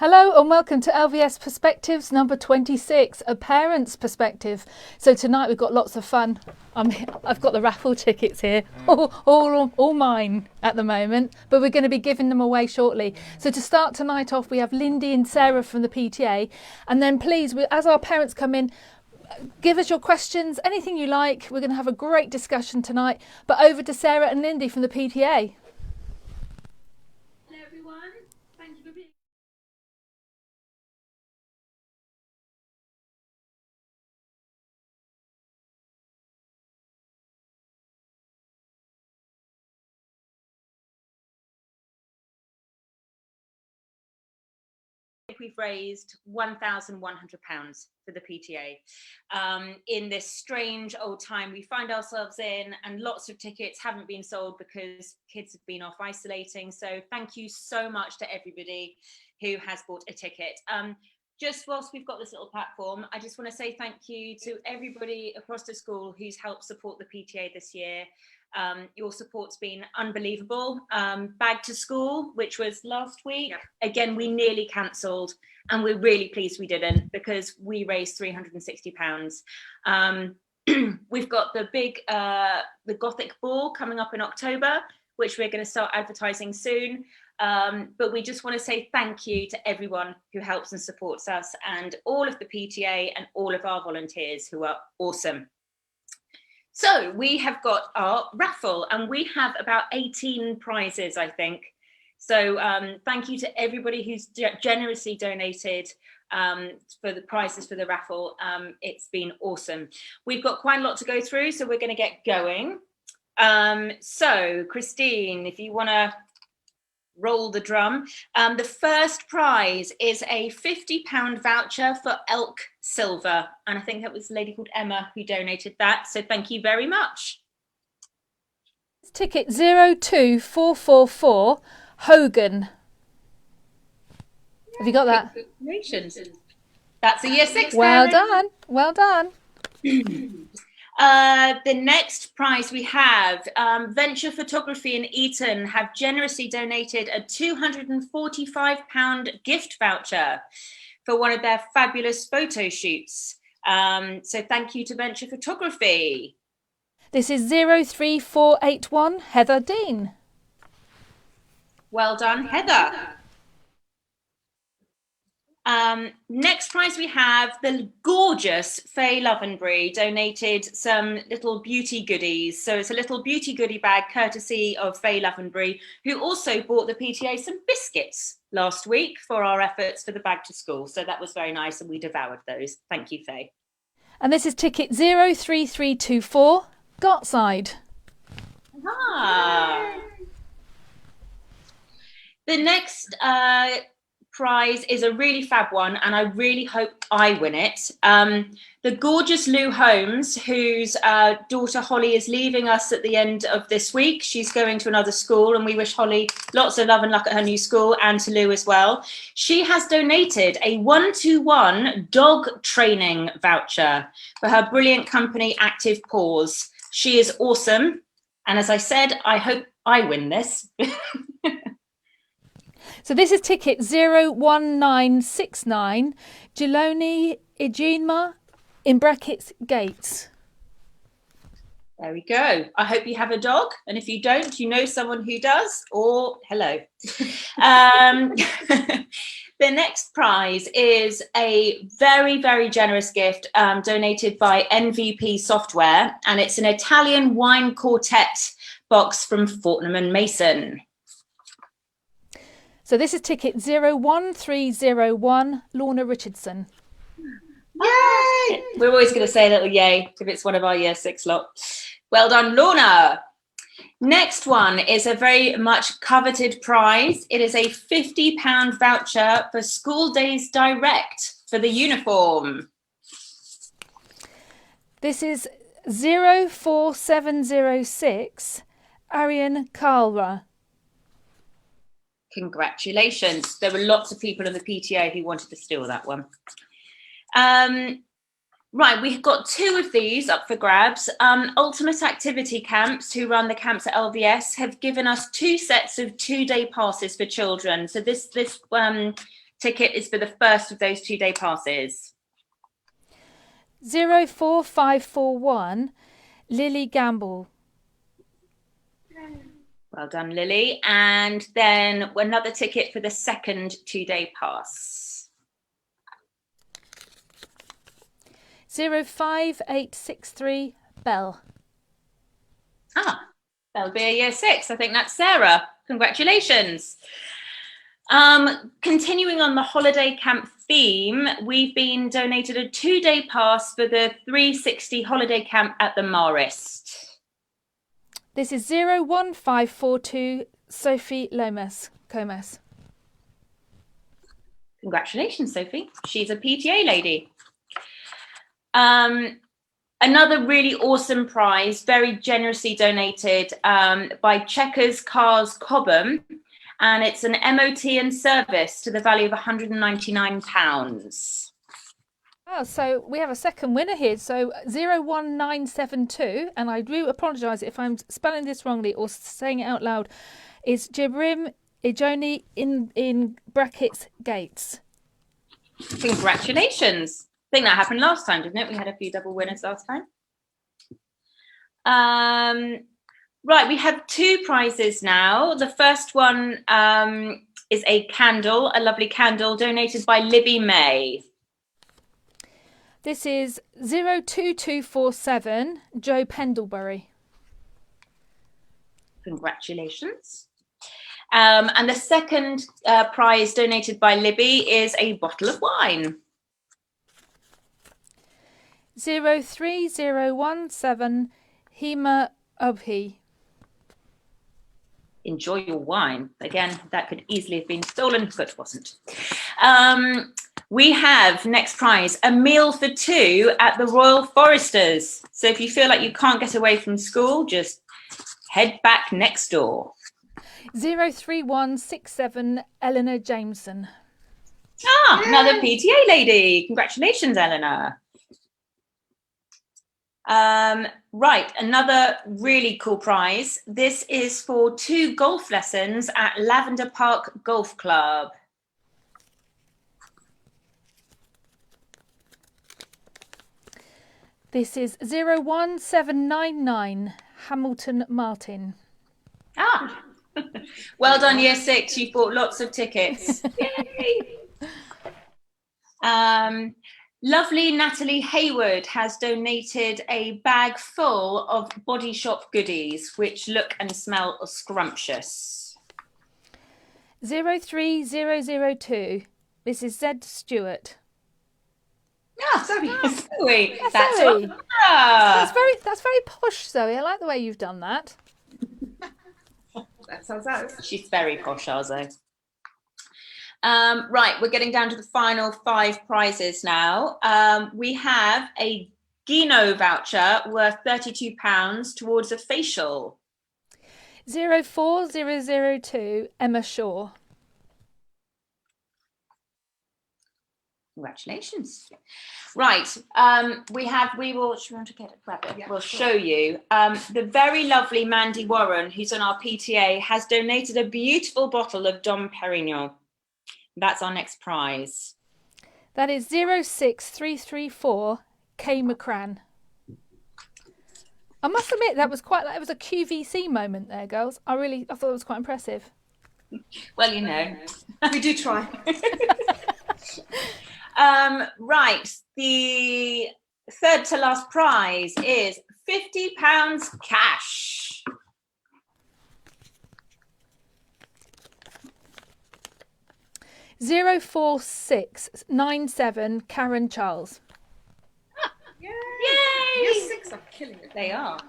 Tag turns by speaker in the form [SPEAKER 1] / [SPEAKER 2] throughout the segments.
[SPEAKER 1] Hello and welcome to LVS Perspectives number 26, a parent's perspective. So tonight we've got lots of fun. I've got the raffle tickets here, all mine at the moment, but we're going to be giving them away shortly. So to start tonight off, we have Lindy and Sarah from the PTA, and then please, as our parents come in, give us your questions, anything you like. We're going to have a great discussion tonight. But over to Sarah and Lindy from the PTA.
[SPEAKER 2] Hello everyone, thank you for being We've raised £1,100 for the PTA in this strange old time we find ourselves in, and lots of tickets haven't been sold because kids have been off isolating. So thank you so much to everybody who has bought a ticket. Just whilst we've got this little platform, I just want to say thank you to everybody across the school who's helped support the PTA this year. Your support's been unbelievable. Bag to School, which was last week, again, we nearly cancelled, and we're really pleased we didn't, because we raised £360. We've got the big the Gothic Ball coming up in October, which we're going to start advertising soon. But we just want to say thank you to everyone who helps and supports us, and all of the PTA and all of our volunteers who are awesome. So we have got our raffle, and we have about 18 prizes, I think. So thank you to everybody who's generously donated for the prizes for the raffle. It's been awesome. We've got quite a lot to go through, so we're going to get going. So Christine, if you want to roll the drum. The first prize is a £50 voucher for Elk Silver, and I think that was a lady called Emma who donated that, so thank you very much.
[SPEAKER 1] Ticket 02444, Hogan. Have you got that?
[SPEAKER 2] Congratulations. That's a year 6
[SPEAKER 1] Well
[SPEAKER 2] parent.
[SPEAKER 1] done, well done.
[SPEAKER 2] The next prize we have, Venture Photography in Eton have generously donated a £245 gift voucher for one of their fabulous photo shoots. So thank you to Venture Photography.
[SPEAKER 1] This is 03481, Heather Dean.
[SPEAKER 2] Well done, Heather. Next prize we have the gorgeous Faye Lovenbury donated some little beauty goodies. So it's a little beauty goodie bag courtesy of Faye Lovenbury, who also bought the PTA some biscuits last week for our efforts for the Bag to School. So that was very nice, and we devoured those. Thank you, Faye.
[SPEAKER 1] And this is ticket 03324, Gartside.
[SPEAKER 2] The next prize is a really fab one, and I really hope I win it. The gorgeous Lou Holmes, whose daughter Holly is leaving us at the end of this week. She's going to another school, and we wish Holly lots of love and luck at her new school, and to Lou as well. She has donated a 1-to-1 dog training voucher for her brilliant company, Active Paws. She is awesome, and as I said, I hope I win this.
[SPEAKER 1] So this is ticket 01969, Geloni Ejima, in brackets, Gates.
[SPEAKER 2] There we go. I hope you have a dog, and if you don't, you know someone who does, or hello. The next prize is a very, very generous gift donated by NVP Software, and it's an Italian wine quartet box from Fortnum and Mason.
[SPEAKER 1] So this is ticket 01301, Lorna Richardson.
[SPEAKER 2] Yay! We're always going to say a little yay if it's one of our year 6 lot. Well done, Lorna. Next one is a very much coveted prize. It is a £50 voucher for School Days Direct for the uniform.
[SPEAKER 1] This is 04706, Arian Kalra.
[SPEAKER 2] Congratulations. There were lots of people in the PTA who wanted to steal that one. Right, we've got 2 of these up for grabs. Ultimate Activity Camps, who run the camps at LVS, have given us 2 sets of 2-day passes for children. So this ticket is for the first of those 2-day passes.
[SPEAKER 1] 04541 Lily Gamble.
[SPEAKER 2] Well done, Lily. And then another ticket for the second 2-day pass.
[SPEAKER 1] 05863 Bell.
[SPEAKER 2] That'll be a year 6. I think that's Sarah. Congratulations. Continuing on the holiday camp theme, we've been donated a 2-day pass for the 360 holiday camp at the Marist.
[SPEAKER 1] This is 01542 Sophie Comas.
[SPEAKER 2] Congratulations, Sophie. She's a PTA lady. Another really awesome prize, very generously donated by Checkers Cars Cobham, and it's an MOT and service to the value of £199.
[SPEAKER 1] Oh, so we have a second winner here. So 01972, and I do apologise if I'm spelling this wrongly or saying it out loud, is Jibrim Ijoni in brackets Gates.
[SPEAKER 2] Congratulations. I think that happened last time, didn't it? We had a few double winners last time. Right, we have 2 prizes now. The first one is a candle, a lovely candle donated by Libby May.
[SPEAKER 1] This is 02247 Joe Pendlebury.
[SPEAKER 2] Congratulations. And the second prize donated by Libby is a bottle of wine.
[SPEAKER 1] 03017 Hema Obhi.
[SPEAKER 2] Enjoy your wine. Again, that could easily have been stolen, but wasn't. We have, next prize, a meal for 2 at the Royal Foresters. So if you feel like you can't get away from school, just head back next door.
[SPEAKER 1] 03167 Eleanor Jameson.
[SPEAKER 2] Another PTA lady. Congratulations, Eleanor. Right, another really cool prize. This is for 2 golf lessons at Lavender Park Golf Club.
[SPEAKER 1] This is 01799 Hamilton Martin.
[SPEAKER 2] Well done, year 6. You bought lots of tickets. Yay! Lovely Natalie Hayward has donated a bag full of Body Shop goodies, which look and smell scrumptious.
[SPEAKER 1] 03002. This is Zed Stewart.
[SPEAKER 2] Zoe.
[SPEAKER 1] That's Zoe. That's very posh, Zoe. I like the way you've done that.
[SPEAKER 2] That sounds out. She's very posh, Zoe. Right, we're getting down to the final 5 prizes now. We have a Gino voucher worth £32 towards a facial.
[SPEAKER 1] 04002 Emma Shaw.
[SPEAKER 2] Congratulations. Right, we will, should we want to grab it? Yeah, we'll show you. The very lovely Mandy Warren, who's on our PTA, has donated a beautiful bottle of Dom Perignon. That's our next prize.
[SPEAKER 1] That is 06334 Kay McCran. I must admit it was a QVC moment there, girls. I thought it was quite impressive.
[SPEAKER 2] Well, you know,
[SPEAKER 3] we do try.
[SPEAKER 2] Right, the third to last prize is £50 cash.
[SPEAKER 1] Zero 4697 Karen Charles.
[SPEAKER 3] Yay!
[SPEAKER 2] Yay!
[SPEAKER 3] Year 6 are killing it.
[SPEAKER 2] They are.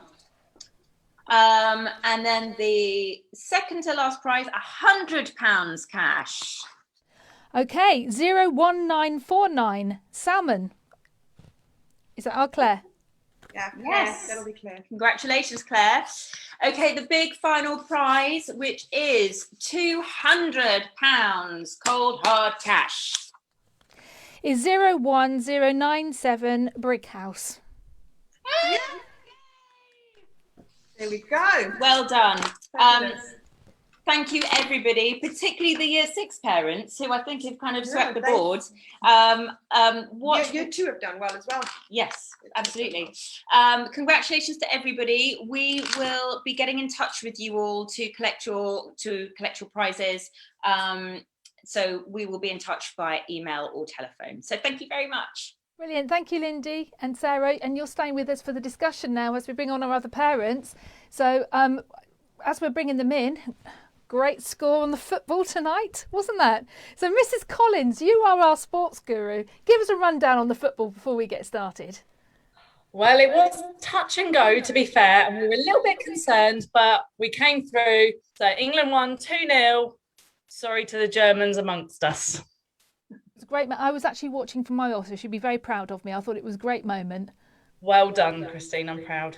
[SPEAKER 2] And then the second to last prize, £100 cash.
[SPEAKER 1] Okay, 01949 Salmon. Is that our Claire?
[SPEAKER 3] Yeah,
[SPEAKER 2] Yes.
[SPEAKER 3] That'll be Claire.
[SPEAKER 2] Congratulations, Claire. Okay, the big final prize, which is £200 cold hard cash.
[SPEAKER 1] Is 01097 Brick House.
[SPEAKER 3] There we go.
[SPEAKER 2] Well done.
[SPEAKER 3] Fabulous.
[SPEAKER 2] Thank you, everybody, particularly the Year 6 parents, who I think have kind of swept the
[SPEAKER 3] they-
[SPEAKER 2] board.
[SPEAKER 3] You two have done well as well.
[SPEAKER 2] Yes, absolutely. Congratulations to everybody. We will be getting in touch with you all to collect your prizes. So we will be in touch by email or telephone. So thank you very much.
[SPEAKER 1] Brilliant. Thank you, Lindy and Sarah. And you're staying with us for the discussion now as we bring on our other parents. So as we're bringing them in, great score on the football tonight, wasn't that? So Mrs. Collins, you are our sports guru. Give us a rundown on the football before we get started.
[SPEAKER 4] Well, it was touch and go, to be fair, and we were a little bit concerned, but we came through. So England won 2-0. Sorry to the Germans amongst us.
[SPEAKER 1] It was a great. I was actually watching from my office. She'd be very proud of me. I thought it was a great moment.
[SPEAKER 4] Well done, Christine. I'm proud.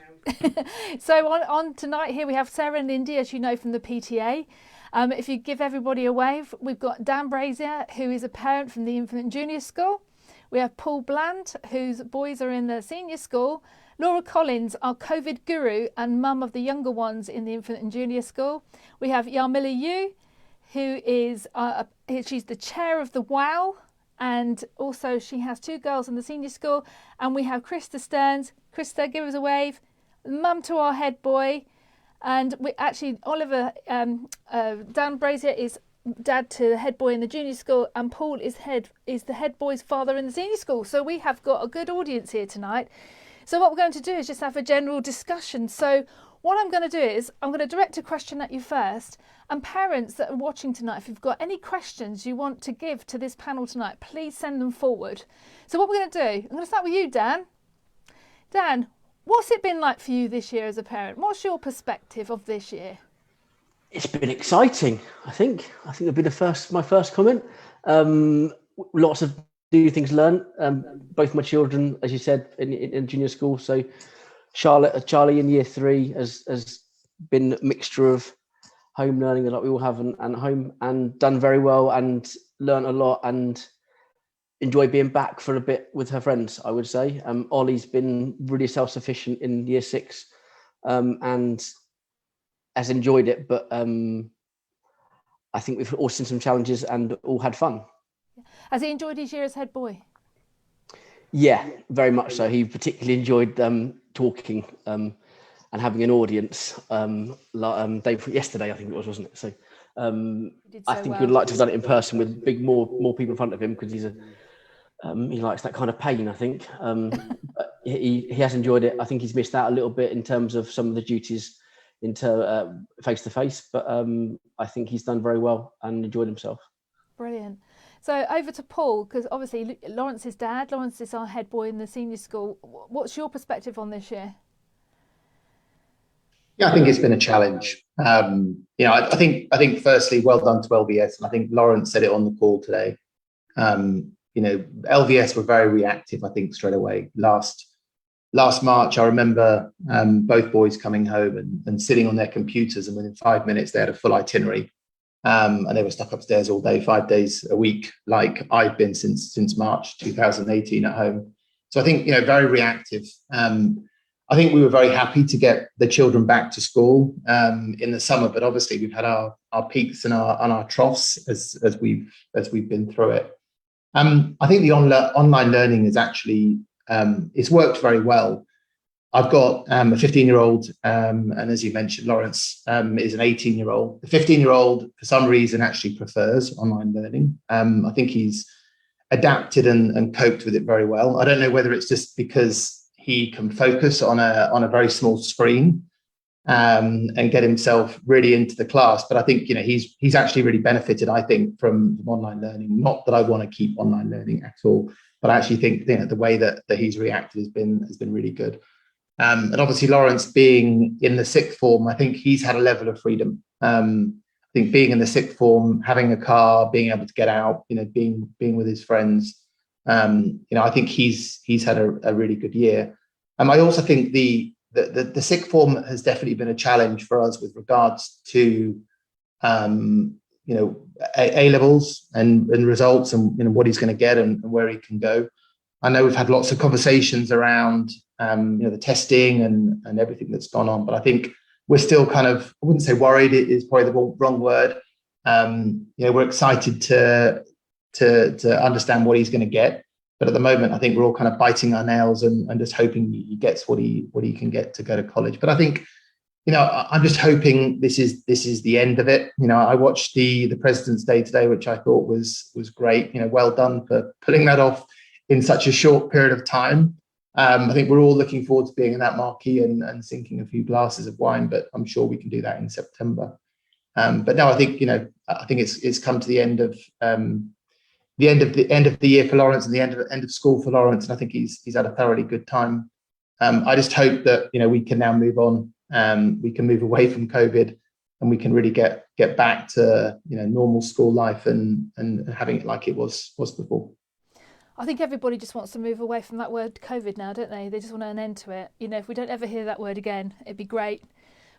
[SPEAKER 1] So on tonight here we have Sarah and Lindy, as you know, from the PTA. If you give everybody a wave, we've got Dan Brazier, who is a parent from the infant and junior school. We have Paul Bland, whose boys are in the senior school. Laura Collins, our COVID guru and mum of the younger ones in the infant and junior school. We have Yarmila Yu, who is she's the chair of the WOW, and also she has 2 girls in the senior school. And we have Krista Stearns. Krista, give us a wave. Mum to our head boy. And we actually, Oliver, Dan Brazier is dad to the head boy in the junior school, and Paul is the head boy's father in the senior school. So we have got a good audience here tonight. So what we're going to do is just have a general discussion. So what I'm going to do is I'm going to direct a question at you first. And parents that are watching tonight, if you've got any questions you want to give to this panel tonight, please send them forward. So what we're going to do, I'm going to start with you, Dan. Dan, what's it been like for you this year as a parent? What's your perspective of this year?
[SPEAKER 5] It's been exciting, I think. It'll be my first comment. Lots of new things learned. Both my children, as you said, in junior school. So Charlie in year 3 has been a mixture of home learning, like we all have, and home, and done very well and learned a lot and enjoyed being back for a bit with her friends, I would say. Ollie's been really self-sufficient in year 6 and has enjoyed it, but I think we've all seen some challenges and all had fun.
[SPEAKER 1] Has he enjoyed his year as head boy?
[SPEAKER 5] Yeah, very much so. He particularly enjoyed talking and having an audience. Yesterday, I think it was, wasn't it? So I think we'd like to have done it in person with more people in front of him, because he's he likes that kind of pain, I think. But he has enjoyed it. I think he's missed out a little bit in terms of some of the duties into face-to-face, but I think he's done very well and enjoyed himself.
[SPEAKER 1] Brilliant. So over to Paul, because obviously Lawrence's dad. Lawrence is our head boy in the senior school. What's your perspective on this year?
[SPEAKER 6] Yeah, I think it's been a challenge. I think firstly, well done to LVS, and I think Lawrence said it on the call today. LVS were very reactive, I think, straight away. Last March, I remember both boys coming home and sitting on their computers, and within 5 minutes they had a full itinerary, and they were stuck upstairs all day, 5 days a week, like I've been since March 2018 at home. So I think, very reactive. I think we were very happy to get the children back to school in the summer, but obviously we've had our peaks and our troughs as we've been through it. I think the online learning is actually it's worked very well. I've got a 15-year-old, and as you mentioned, Lawrence is an 18-year-old. The 15-year-old, for some reason, actually prefers online learning. I think he's adapted and coped with it very well. I don't know whether it's just because he can focus on a very small screen and get himself really into the class. But I think he's actually really benefited, I think, from online learning. Not that I want to keep online learning at all, but I actually think the way that he's reacted has been really good. And obviously Lawrence being in the sixth form, I think he's had a level of freedom. I think being in the sixth form, having a car, being able to get out, being with his friends, I think he's had a really good year. I also think the sixth form has definitely been a challenge for us with regards to A levels and results and what he's going to get and where he can go. I know we've had lots of conversations around the testing and everything that's gone on, but I think we're still kind of, I wouldn't say worried, it is probably the wrong word. We're excited to understand what he's going to get. But at the moment, I think we're all kind of biting our nails and just hoping he gets what he can get to go to college. But I think, I'm just hoping this is the end of it. I watched the President's Day today, which I thought was great. Well done for pulling that off in such a short period of time. I think we're all looking forward to being in that marquee and sinking a few glasses of wine, but I'm sure we can do that in September. But no, I think it's come to the end of the year for Lawrence and the end of school for Lawrence, and I think he's had a thoroughly good time. I just hope that we can now move on. We can move away from COVID, and we can really get back to normal school life and having it like it was before.
[SPEAKER 1] I think everybody just wants to move away from that word COVID now, don't they? They just want an end to it. If we don't ever hear that word again, it'd be great.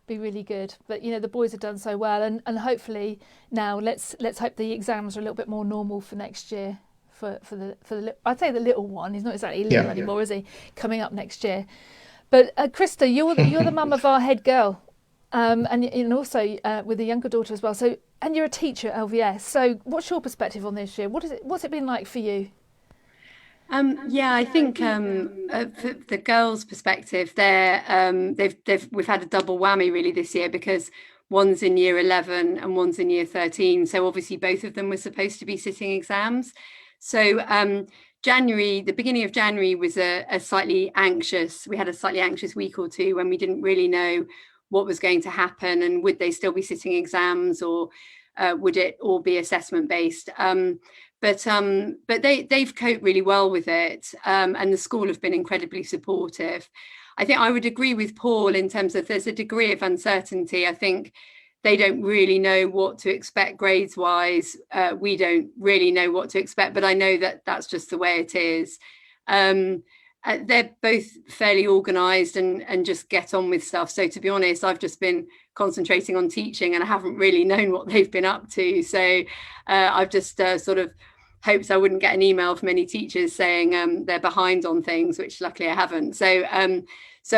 [SPEAKER 1] Be really good. But the boys have done so well, and hopefully now let's hope the exams are a little bit more normal for next year for the I'd say the little one. He's not exactly little anymore, is he? Coming up next year. But Krista, you're the mum of our head girl, and also with a younger daughter as well. So, and you're a teacher at LVS. So, what's your perspective on this year? What's it been like for you?
[SPEAKER 7] I think for the girls' perspective, we've had a double whammy really this year, because one's in year 11 and one's in year 13. So obviously both of them were supposed to be sitting exams. So the beginning of January was a slightly anxious. We had a slightly anxious week or two when we didn't really know what was going to happen, and would they still be sitting exams, or would it all be assessment based? But they've coped really well with it, and the school have been incredibly supportive. I think I would agree with Paul in terms of there's a degree of uncertainty. I think they don't really know what to expect grades wise. We don't really know what to expect, but I know that that's just the way it is. They're both fairly organised and just get on with stuff. So to be honest, I've just been concentrating on teaching, and I haven't really known what they've been up to. So I've just sort of hoped I wouldn't get an email from any teachers saying they're behind on things, which luckily I haven't. So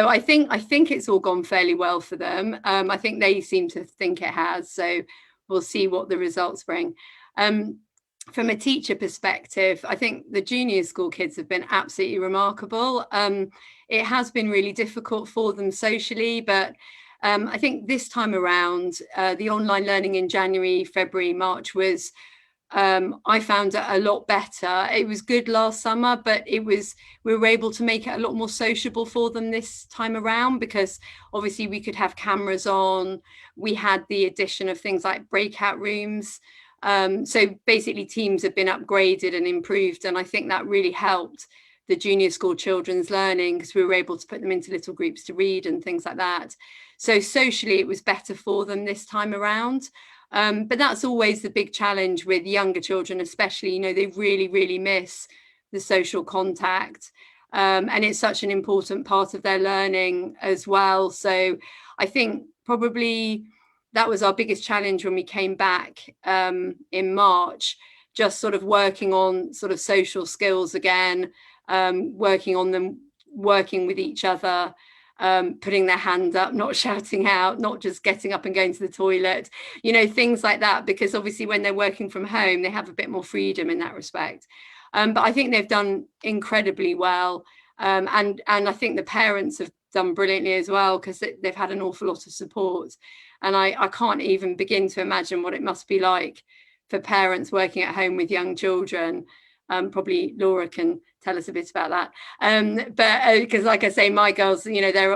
[SPEAKER 7] I think it's all gone fairly well for them. I think they seem to think it has. So we'll see what the results bring. From a teacher perspective, I think the junior school kids have been absolutely remarkable. It has been really difficult for them socially, but I think this time around, the online learning in January, February, March was, I found it a lot better. It was good last summer, but we were able to make it a lot more sociable for them this time around, because obviously we could have cameras on. We had the addition of things like breakout rooms. So basically teams have been upgraded and improved, and I think that really helped the junior school children's learning, because we were able to put them into little groups to read and things like that. So socially it was better for them this time around. But that's always the big challenge with younger children, especially, they really, really miss the social contact. And it's such an important part of their learning as well. So I think probably that was our biggest challenge when we came back in March, just sort of working on sort of social skills again, working on them, working with each other, putting their hand up, not shouting out, not just getting up and going to the toilet, things like that, because obviously when they're working from home, they have a bit more freedom in that respect. But I think they've done incredibly well. And I think the parents have done brilliantly as well, because they've had an awful lot of support. And I can't even begin to imagine what it must be like for parents working at home with young children. Probably Laura can tell us a bit about that. But because like I say, my girls, they're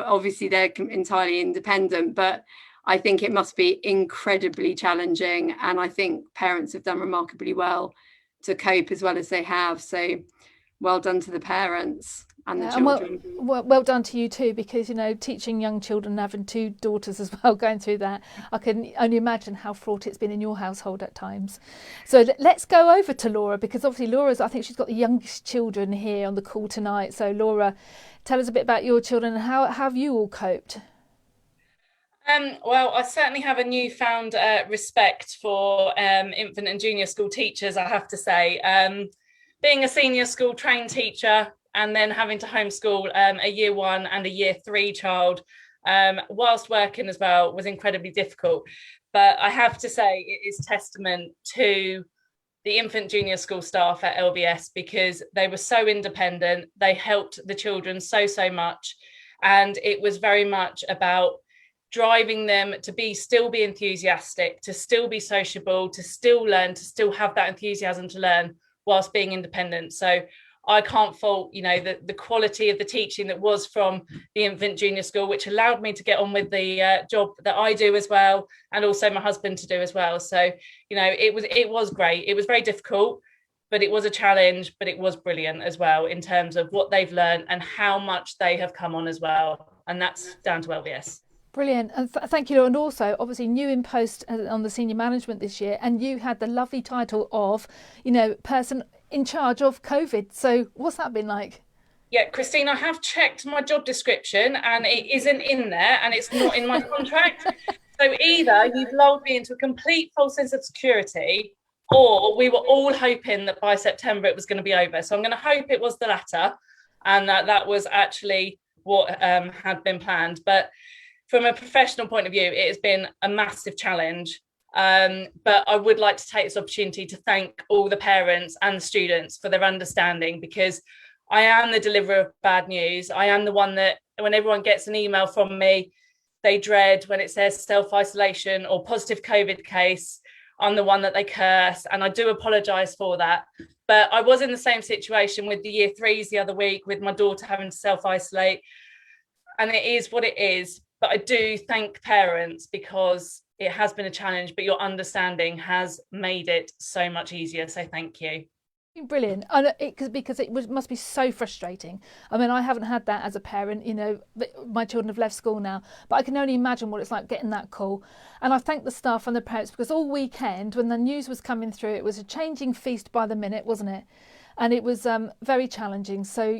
[SPEAKER 7] entirely independent, but I think it must be incredibly challenging. And I think parents have done remarkably well to cope as well as they have. So well done to the parents and the children.
[SPEAKER 1] And well done to you too, because teaching young children, having two daughters as well going through that, I can only imagine how fraught it's been in your household at times. So let's go over to Laura, because obviously I think she's got the youngest children here on the call tonight. So Laura, tell us a bit about your children and how have you all coped?
[SPEAKER 4] Well, I certainly have a newfound respect for infant and junior school teachers, I have to say. Being a senior school trained teacher and then having to homeschool a year 1 and a year 3 child, whilst working as well, was incredibly difficult. But I have to say it is testament to the infant junior school staff at LVS, because they were so independent. They helped the children so much. And it was very much about driving them to still be enthusiastic, to still be sociable, to still learn, to still have that enthusiasm to learn whilst being independent. So I can't fault, the quality of the teaching that was from the infant junior school, which allowed me to get on with the job that I do as well, and also my husband to do as well. So, it was great. It was very difficult, but it was a challenge, but it was brilliant as well in terms of what they've learned and how much they have come on as well. And that's down to LVS.
[SPEAKER 1] Brilliant. And thank you. And also, obviously, new in post on the senior management this year, and you had the lovely title of, person in charge of COVID. So what's that been like?
[SPEAKER 4] Yeah, Christine, I have checked my job description and it isn't in there, and it's not in my contract. So either you've lulled me into a complete false sense of security, or we were all hoping that by September it was going to be over. So I'm going to hope it was the latter, and that was actually what had been planned. But from a professional point of view, it has been a massive challenge. But I would like to take this opportunity to thank all the parents and the students for their understanding, because I am the deliverer of bad news. I am the one that, when everyone gets an email from me, they dread when it says self-isolation or positive COVID case. I'm the one that they curse, and I do apologise for that. But I was in the same situation with the year threes the other week, with my daughter having to self-isolate, and it is what it is. But I do thank parents, because it has been a challenge, but your understanding has made it so much easier. So thank you.
[SPEAKER 1] Brilliant. Because it must be so frustrating. I mean, I haven't had that as a parent, my children have left school now, but I can only imagine what it's like getting that call. And I thank the staff and the parents, because all weekend when the news was coming through, it was a changing feast by the minute, wasn't it? And it was very challenging. So,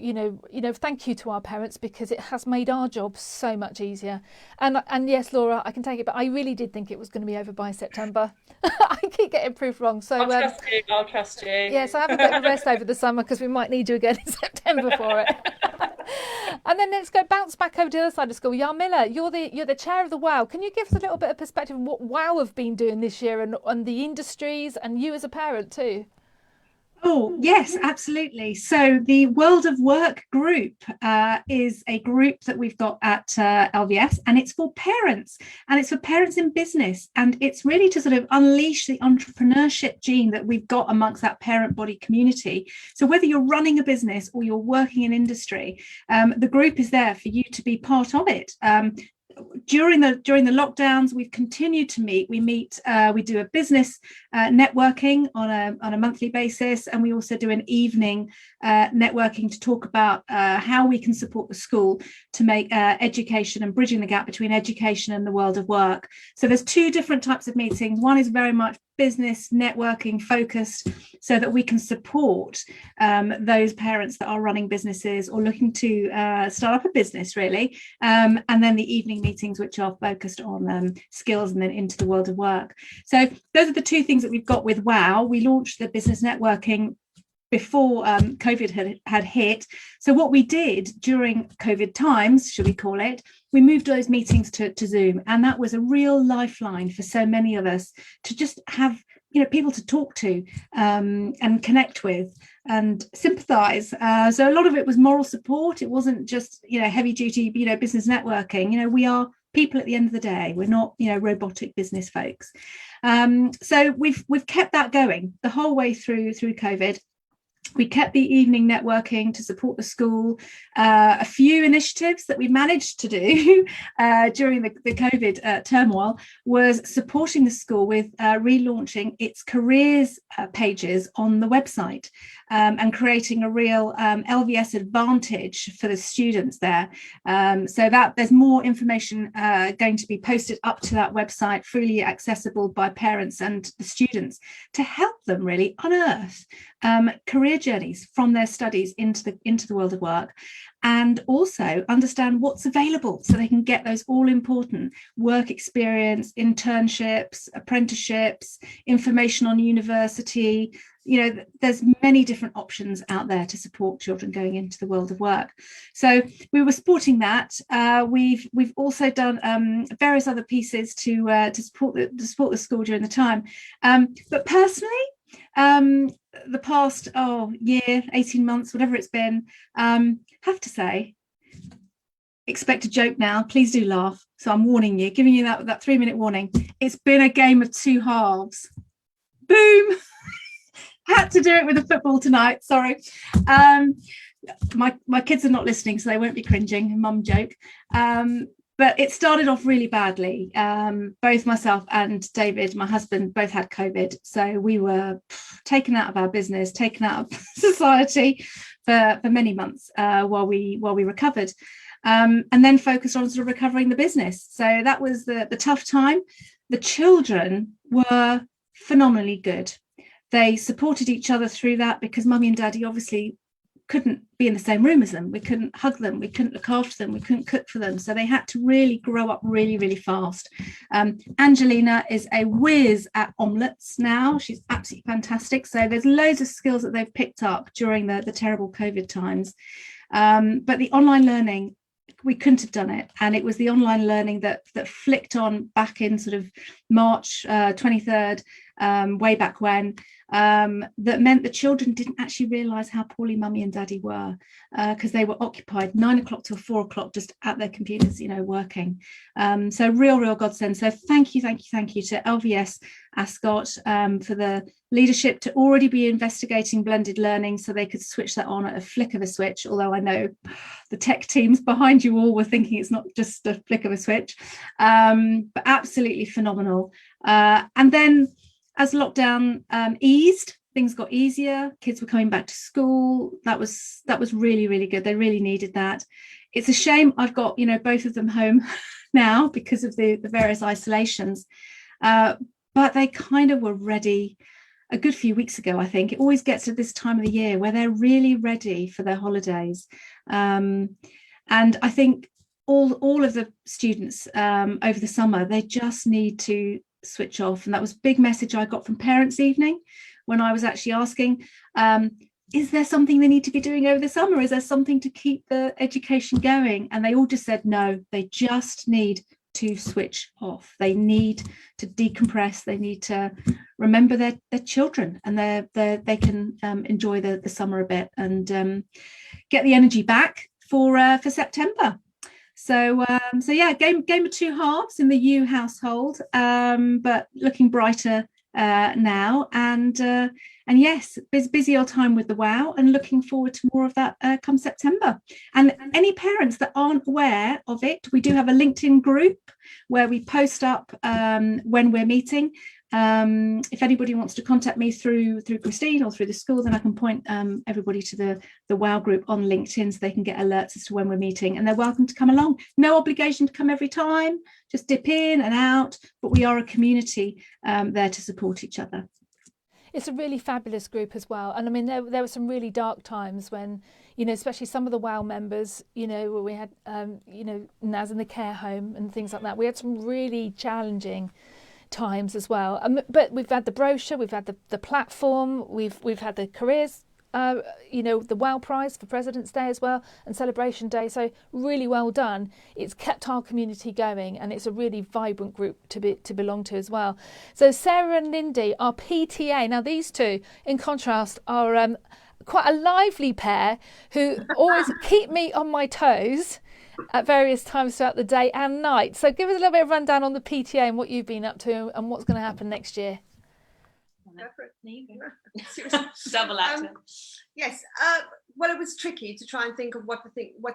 [SPEAKER 1] thank you to our parents, because it has made our job so much easier. And yes, Laura, I can take it, but I really did think it was going to be over by September. I keep getting proof wrong. So
[SPEAKER 4] I'll trust you.
[SPEAKER 1] Yes, I have a bit of a rest over the summer, because we might need you again in September for it. And then let's bounce back over to the other side of school. Jan Miller, you're the chair of the WOW. Can you give us a little bit of perspective on what WOW have been doing this year, and the industries, and you as a parent too?
[SPEAKER 8] Oh, yes, absolutely. So the World of Work group is a group that we've got at LVS, and it's for parents, and it's for parents in business. And it's really to sort of unleash the entrepreneurship gene that we've got amongst that parent body community. So whether you're running a business or you're working in industry, the group is there for you to be part of it. During the lockdowns, we've continued to meet. We do a business networking on a monthly basis, and we also do an evening networking to talk about how we can support the school to make education and bridging the gap between education and the world of work. So there's two different types of meetings. One is very much business networking focused, so that we can support those parents that are running businesses or looking to start up a business, really. And then the evening meetings, which are focused on skills and then into the world of work. So those are the two things that we've got with WOW. We launched the business networking before COVID had hit. So what we did during COVID times, should we call it, we moved those meetings to Zoom, and that was a real lifeline for so many of us to just have people to talk to and connect with and sympathize. So a lot of it was moral support. It wasn't just heavy duty business networking. We are people at the end of the day. We're not robotic business folks. So we've kept that going the whole way through COVID. We kept the evening networking to support the school. A few initiatives that we managed to do during the COVID turmoil was supporting the school with relaunching its careers pages on the website, and creating a real LVS advantage for the students there. So that there's more information going to be posted up to that website, freely accessible by parents and the students, to help them really unearth career journeys from their studies into the world of work, and also understand what's available, so they can get those all important work experience, internships, apprenticeships, information on university, there's many different options out there to support children going into the world of work. So we were supporting that. We've also done various other pieces to support the school during the time. But personally, the past year, 18 months, whatever it's been, have to say, expect a joke now. Please do laugh. So I'm warning you, giving you that 3-minute warning. It's been a game of two halves. Boom. Had to do it with the football tonight. Sorry. My kids are not listening, so they won't be cringing. Mum joke. But it started off really badly. Both myself and David, my husband, both had COVID. So we were taken out of our business, taken out of society for many months while we recovered. And then focused on sort of recovering the business. So that was the tough time. The children were phenomenally good. They supported each other through that because Mummy and Daddy obviously couldn't be in the same room as them. We couldn't hug them. We couldn't look after them. We couldn't cook for them. So they had to really grow up really, really fast. Angelina is a whiz at omelettes now. She's absolutely fantastic. So there's loads of skills that they've picked up during the terrible COVID times. But the online learning, we couldn't have done it. And it was the online learning that flicked on back in sort of March 23rd, way back when, that meant the children didn't actually realise how poorly Mummy and Daddy were because they were occupied 9 o'clock till 4 o'clock just at their computers, working. So real godsend. So thank you to LVS Ascot for the leadership to already be investigating blended learning so they could switch that on at a flick of a switch, although I know the tech teams behind you all were thinking it's not just a flick of a switch, but absolutely phenomenal. And then as lockdown eased, things got easier. Kids were coming back to school. That was really, really good. They really needed that. It's a shame I've got both of them home now because of the various isolations, but they kind of were ready a good few weeks ago. I think it always gets to this time of the year where they're really ready for their holidays, and I think all of the students over the summer, they just need to switch off. And that was a big message I got from Parents' Evening when I was actually asking, is there something they need to be doing over the summer? Is there something to keep the education going? And they all just said no, they just need to switch off. They need to decompress. They need to remember their children, and they can enjoy the summer a bit and get the energy back for September. So yeah, game of two halves in the U household, but looking brighter now, and yes, busy old time with the WOW, and looking forward to more of that come September. And any parents that aren't aware of it, we do have a LinkedIn group where we post up when we're meeting. If anybody wants to contact me through Christine or through the school, then I can point everybody to the WOW group on LinkedIn so they can get alerts as to when we're meeting, and they're welcome to come along. No obligation to come every time, just dip in and out, but we are a community there to support each other.
[SPEAKER 1] It's a really fabulous group as well. And I mean, there were some really dark times when, especially some of the WOW members, where we had, Naz in the care home and things like that. We had some really challenging times as well. But we've had the brochure, we've had the platform, we've had the careers, the WOW Prize for President's Day as well, and Celebration Day. So really well done. It's kept our community going, and it's a really vibrant group to belong to as well. So Sarah and Lindy are PTA. Now these two, in contrast, are quite a lively pair who always keep me on my toes at various times throughout the day and night. So give us a little bit of rundown on the PTA and what you've been up to and what's going to happen next year.
[SPEAKER 2] Double actor.
[SPEAKER 3] Yes. Well, it was tricky to try and think of what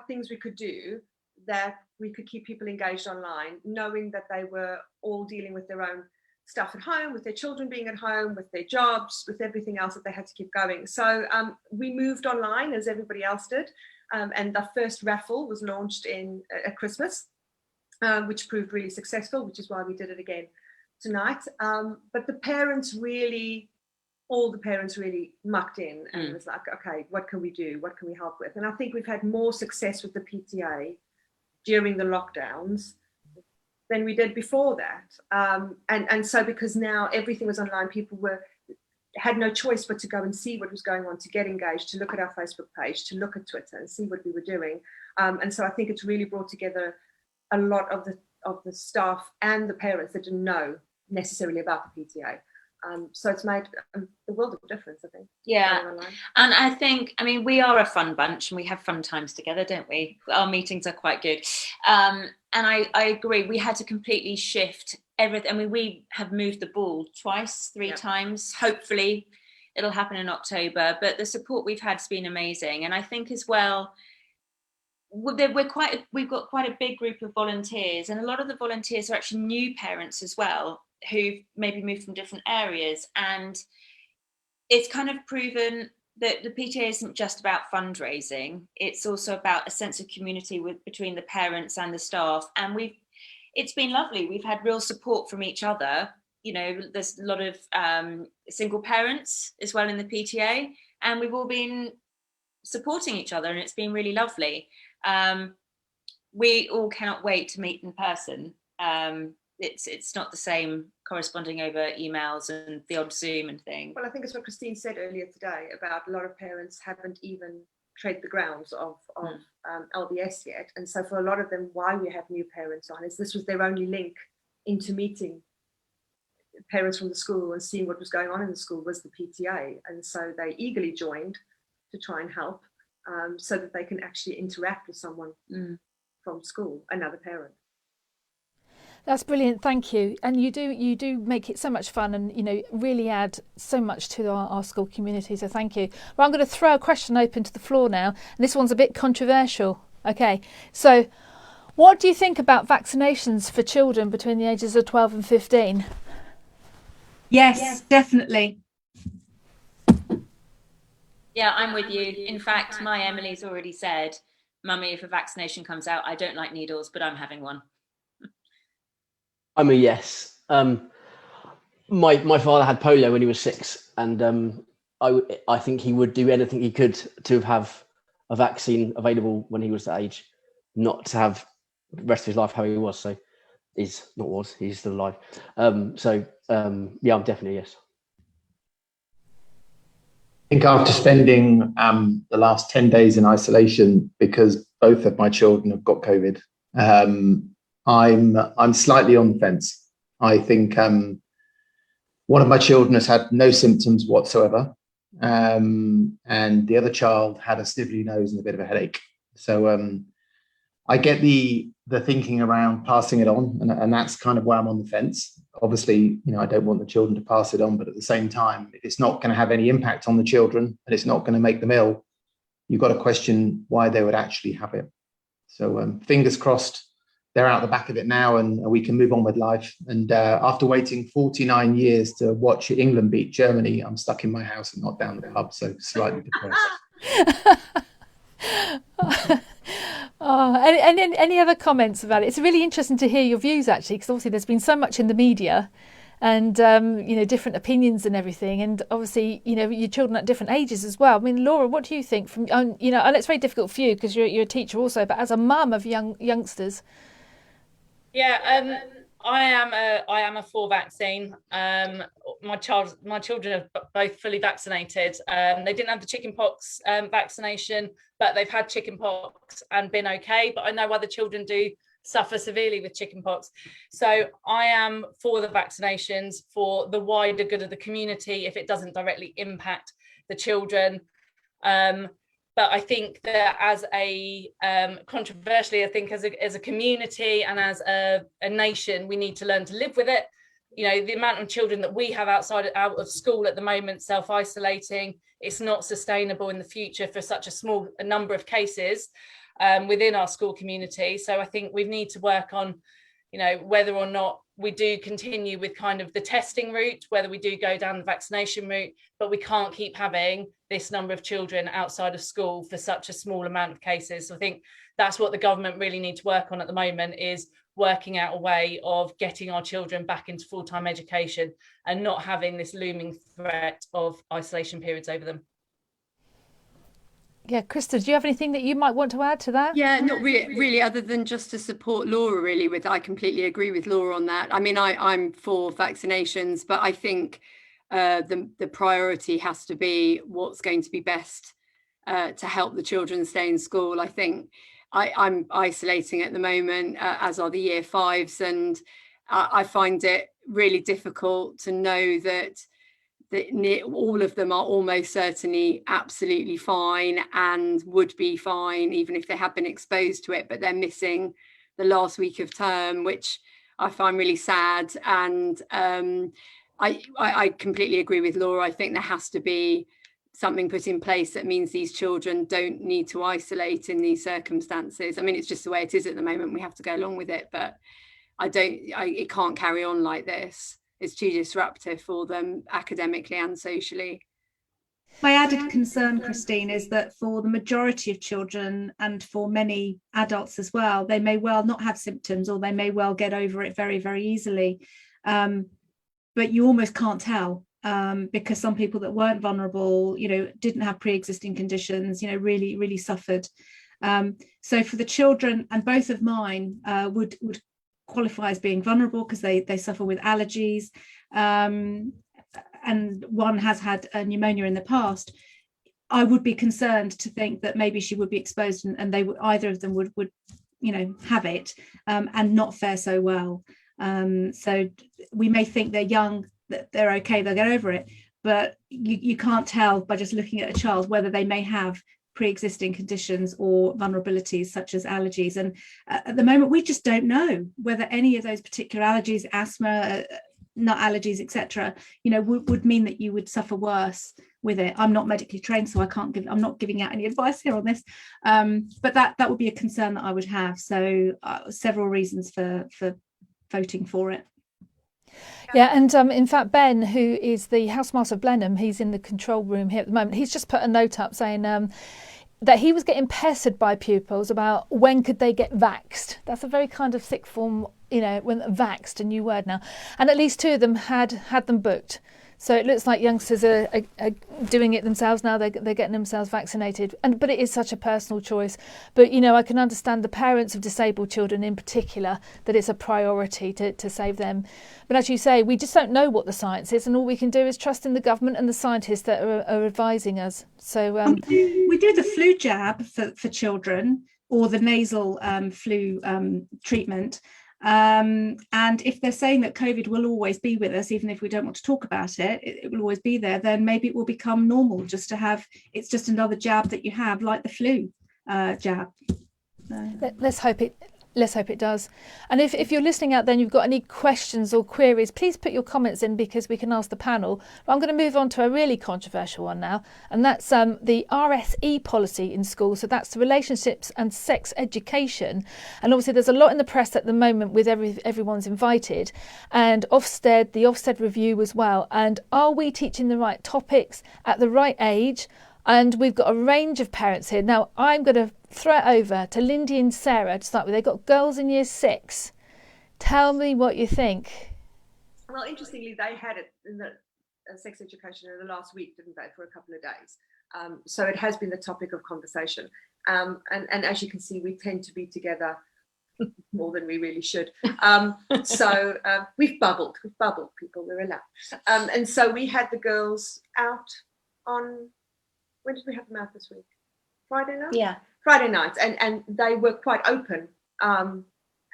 [SPEAKER 3] things we could do that we could keep people engaged online, knowing that they were all dealing with their own stuff at home, with their children being at home, with their jobs, with everything else that they had to keep going. So we moved online as everybody else did. And the first raffle was launched at Christmas, which proved really successful, which is why we did it again tonight. But all the parents really mucked in and was like, okay, what can we do? What can we help with? And I think we've had more success with the PTA during the lockdowns than we did before that. And so because now everything was online, people were had no choice but to go and see what was going on, to get engaged, to look at our Facebook page, to look at Twitter and see what we were doing. And so I think it's really brought together a lot of the staff and the parents that didn't know necessarily about the PTA. So it's made the world of difference, I think.
[SPEAKER 2] Yeah, and I think, I mean, we are a fun bunch and we have fun times together, don't we? Our meetings are quite good. And I agree, we had to completely shift everything. I mean, we have moved the ball three times. Hopefully it'll happen in October, but the support we've had has been amazing. And I think as well, we've got quite a big group of volunteers, and a lot of the volunteers are actually new parents as well, who've maybe moved from different areas. And it's kind of proven that the PTA isn't just about fundraising, it's also about a sense of community between the parents and the staff. And it's been lovely. We've had real support from each other. You know, there's a lot of single parents as well in the PTA, and we've all been supporting each other, and it's been really lovely. We all cannot wait to meet in person. It's not the same corresponding over emails and the odd Zoom and thing.
[SPEAKER 3] Well, I think it's what Christine said earlier today about a lot of parents haven't even tread the grounds of LVS yet. And so for a lot of them, why we have new parents on is this was their only link into meeting parents from the school and seeing what was going on in the school was the PTA. And so they eagerly joined to try and help so that they can actually interact with someone from school, another parent.
[SPEAKER 1] That's brilliant, thank you. And you do make it so much fun, and, you know, really add so much to our school community, so thank you. Well, I'm going to throw a question open to the floor now, and this one's a bit controversial. Okay, so what do you think about vaccinations for children between the ages of 12 and 15?
[SPEAKER 8] Yes, definitely.
[SPEAKER 2] Yeah, I'm with you. In fact, my Emily's already said, Mummy, if a vaccination comes out, I don't like needles, but I'm having one.
[SPEAKER 5] I'm a yes. My father had polio when he was 6, and I think he would do anything he could to have a vaccine available when he was that age, not to have the rest of his life how he was. So he's still alive. Yeah, I'm definitely a yes.
[SPEAKER 6] I think after spending the last 10 days in isolation because both of my children have got COVID, I'm slightly on the fence. I think one of my children has had no symptoms whatsoever, and the other child had a snivelly nose and a bit of a headache. So I get the thinking around passing it on, and that's kind of where I'm on the fence. Obviously, you know, I don't want the children to pass it on, but at the same time, if it's not going to have any impact on the children and it's not going to make them ill, you've got to question why they would actually have it. So fingers crossed, they're out the back of it now and we can move on with life. And after waiting 49 years to watch England beat Germany, I'm stuck in my house and not down the pub, so slightly depressed.
[SPEAKER 1] Any other comments about it? It's really interesting to hear your views, actually, because obviously there's been so much in the media and, you know, different opinions and everything. And obviously, you know, your children at different ages as well. I mean, Laura, what do you think? From you know, and it's very difficult for you because you're a teacher also, but as a mum of youngsters.
[SPEAKER 4] Yeah, I am a full vaccine. My children are both fully vaccinated. They didn't have the chickenpox vaccination, but they've had chickenpox and been okay. But I know other children do suffer severely with chickenpox. So I am for the vaccinations for the wider good of the community if it doesn't directly impact the children. But I think that as a controversially, I think as a community and as a nation, we need to learn to live with it. You know, the amount of children that we have out of school at the moment, self-isolating, it's not sustainable in the future for such a small number of cases within our school community. So I think we need to work on, you know, whether or not we do continue with kind of the testing route, whether we do go down the vaccination route, but we can't keep having this number of children outside of school for such a small amount of cases. So I think that's what the government really need to work on at the moment, is working out a way of getting our children back into full-time education and not having this looming threat of isolation periods over them.
[SPEAKER 1] Yeah, Krista, do you have anything that you might want to add to that?
[SPEAKER 7] Yeah, not really, other than just to support Laura, really. I completely agree with Laura on that. I mean, I'm for vaccinations, but I think the priority has to be what's going to be best to help the children stay in school. I think I'm isolating at the moment, as are the year fives, and I find it really difficult to know that all of them are almost certainly absolutely fine and would be fine even if they have been exposed to it, but they're missing the last week of term, which I find really sad. And I completely agree with Laura. I think there has to be something put in place that means these children don't need to isolate in these circumstances. I mean, it's just the way it is at the moment. We have to go along with it, but it can't carry on like this. It's too disruptive for them academically and socially.
[SPEAKER 8] My added concern, Christine, is that for the majority of children and for many adults as well, they may well not have symptoms, or they may well get over it very, very easily. But you almost can't tell, because some people that weren't vulnerable, didn't have pre-existing conditions, really, really suffered. So for the children, and both of mine would qualify as being vulnerable because they suffer with allergies, and one has had a pneumonia in the past. I would be concerned to think that maybe she would be exposed, and they would, either of them would have it and not fare so well. So we may think they're young, that they're okay, they'll get over it, but you can't tell by just looking at a child whether they may have pre-existing conditions or vulnerabilities such as allergies. And at the moment, we just don't know whether any of those particular allergies, asthma, nut allergies, etc., would mean that you would suffer worse with it. I'm not medically trained, so I'm not giving out any advice here on this, but that would be a concern that I would have. So several reasons for voting for it.
[SPEAKER 1] Yeah, and in fact, Ben, who is the housemaster of Blenheim, he's in the control room here at the moment. He's just put a note up saying that he was getting pestered by pupils about when could they get vaxxed. That's a very kind of thick form, when vaxxed, a new word now. And at least two of them had them booked. So it looks like youngsters are doing it themselves now. They're getting themselves vaccinated. But it is such a personal choice. But, I can understand the parents of disabled children in particular, that it's a priority to save them. But as you say, we just don't know what the science is, and all we can do is trust in the government and the scientists that are advising us. So
[SPEAKER 8] we do the flu jab for children, or the nasal flu treatment. And if they're saying that COVID will always be with us, even if we don't want to talk about it, it will always be there, then maybe it will become normal just to have, it's just another jab that you have, like the flu jab.
[SPEAKER 1] Let's hope it does. And if you're listening out there and you've got any questions or queries, please put your comments in, because we can ask the panel. But I'm going to move on to a really controversial one now, and that's the RSE policy in schools. So that's the relationships and sex education. And obviously there's a lot in the press at the moment with everyone's invited, and the Ofsted review as well. And are we teaching the right topics at the right age? And we've got a range of parents here. Now, I'm going to throw it over to Lindy and Sarah to start with. They've got girls in year 6. Tell me what you think.
[SPEAKER 3] Well, interestingly, they had it in the sex education in the last week, didn't they, for a couple of days. So it has been the topic of conversation. And as you can see, we tend to be together more than we really should. So we've bubbled, people, we're allowed. And so we had the girls out on... When did we have them out this week? Friday night?
[SPEAKER 2] Yeah.
[SPEAKER 3] Friday night. And they were quite open,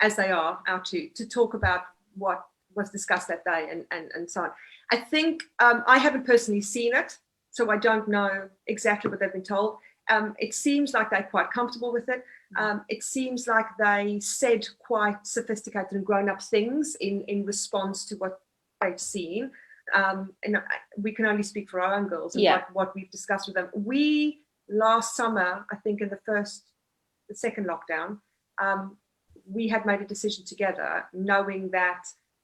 [SPEAKER 3] as they are, our two, to talk about what was discussed that day and so on. I think I haven't personally seen it, so I don't know exactly what they've been told. It seems like they're quite comfortable with it. It seems like they said quite sophisticated and grown-up things in response to what they've seen. And we can only speak for our own girls and what we've discussed with them. We last summer, I think in the second lockdown, we had made a decision together, knowing that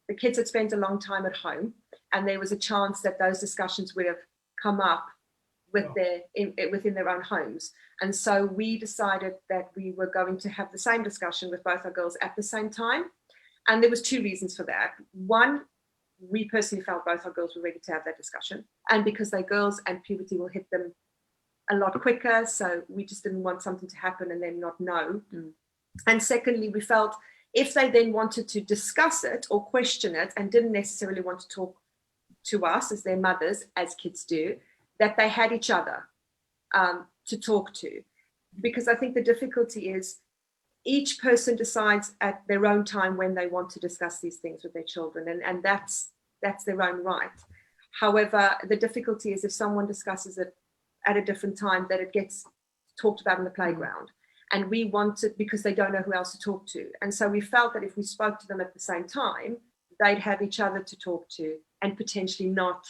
[SPEAKER 3] the kids had spent a long time at home, and there was a chance that those discussions would have come up within their own homes. And so we decided that we were going to have the same discussion with both our girls at the same time. And there was 2 reasons for that. One, we personally felt both our girls were ready to have that discussion, and because they're girls and puberty will hit them a lot quicker, so we just didn't want something to happen and then not know. And secondly, we felt if they then wanted to discuss it or question it and didn't necessarily want to talk to us as their mothers, as kids do, that they had each other to talk to. Because I think the difficulty is each person decides at their own time when they want to discuss these things with their children, and that's their own right. However, the difficulty is if someone discusses it at a different time, that it gets talked about in the playground. And we want it because they don't know who else to talk to. And so we felt that if we spoke to them at the same time, they'd have each other to talk to and potentially not,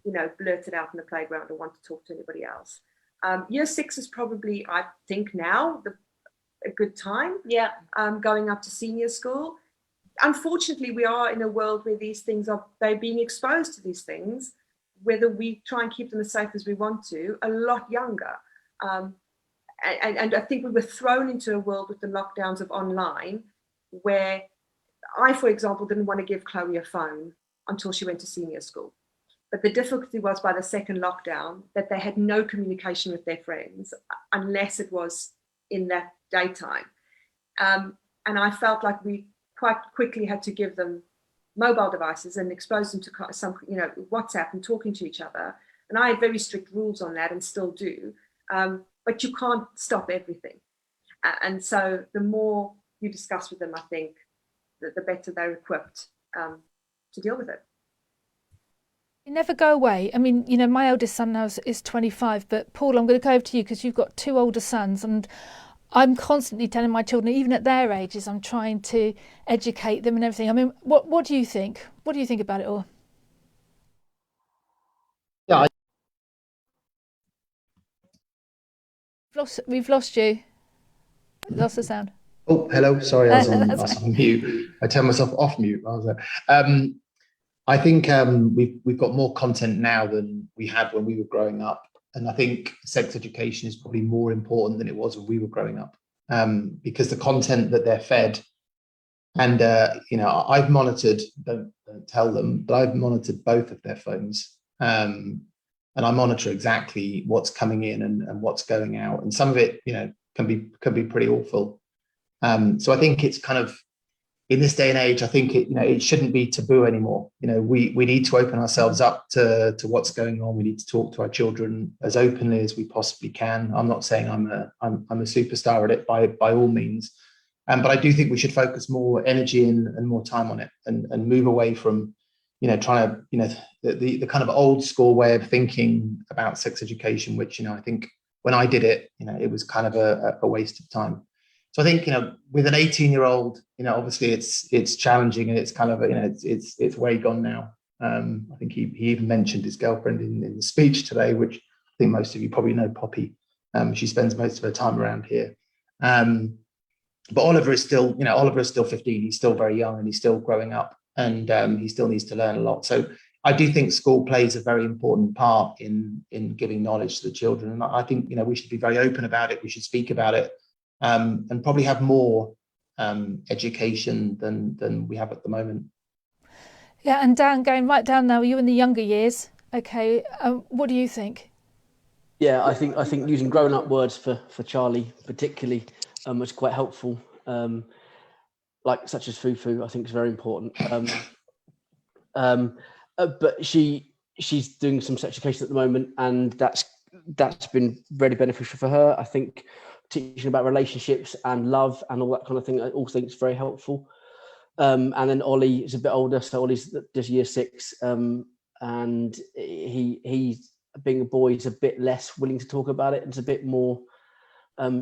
[SPEAKER 3] blurt it out in the playground or want to talk to anybody else. Year 6 is probably, I think now, a good time.
[SPEAKER 2] Yeah.
[SPEAKER 3] Going up to senior school. Unfortunately, we are in a world where these things they're being exposed to these things, whether we try and keep them as safe as we want to, a lot younger. And I think we were thrown into a world with the lockdowns of online, where I, for example, didn't want to give Chloe a phone until she went to senior school. But the difficulty was by the second lockdown that they had no communication with their friends unless it was in that daytime. And I felt like we quite quickly had to give them mobile devices and expose them to some, WhatsApp and talking to each other. And I had very strict rules on that and still do. But you can't stop everything. And so the more you discuss with them, I think, the better they're equipped to deal with it.
[SPEAKER 1] They never go away. I mean, my eldest son now is 25, but Paul, I'm going to go over to you because you've got 2 older sons, and I'm constantly telling my children, even at their ages, I'm trying to educate them and everything. I mean, what do you think? What do you think about it all?
[SPEAKER 6] Yeah,
[SPEAKER 1] We've lost you. Lost the sound.
[SPEAKER 6] Oh, hello. Sorry, I was on mute. I turned myself off mute. I think we've got more content now than we had when we were growing up, and I think sex education is probably more important than it was when we were growing up, because the content that they're fed, and I've monitored. Don't tell them, but I've monitored both of their phones, and I monitor exactly what's coming in and what's going out, and some of it, can be pretty awful. So I think it's kind of, in this day and age, I think it shouldn't be taboo anymore. We need to open ourselves up to what's going on. We need to talk to our children as openly as we possibly can. I'm not saying I'm a superstar at it by all means, but I do think we should focus more energy and more time on it, and move away from trying to the kind of old school way of thinking about sex education, which I think when I did it, it was kind of a waste of time. So I think, with an 18-year-old, obviously it's challenging, and it's kind of, it's way gone now. I think he even mentioned his girlfriend in the speech today, which I think most of you probably know, Poppy. She spends most of her time around here. But Oliver is still 15. He's still very young, and he's still growing up, and he still needs to learn a lot. So I do think school plays a very important part in giving knowledge to the children. And I think, we should be very open about it. We should speak about it. And probably have more education than we have at the moment.
[SPEAKER 1] Yeah, and Dan, going right down now, you in the younger years. Okay, what do you think?
[SPEAKER 5] Yeah, I think using grown-up words for Charlie particularly was quite helpful. Like such as foo-foo, I think is very important. But she's doing some sex education at the moment, and that's been really beneficial for her. I think teaching about relationships and love and all that kind of thing, I also think is very helpful. And then Ollie is a bit older, so Ollie's just year 6, and he's being a boy, is a bit less willing to talk about it. It's a bit more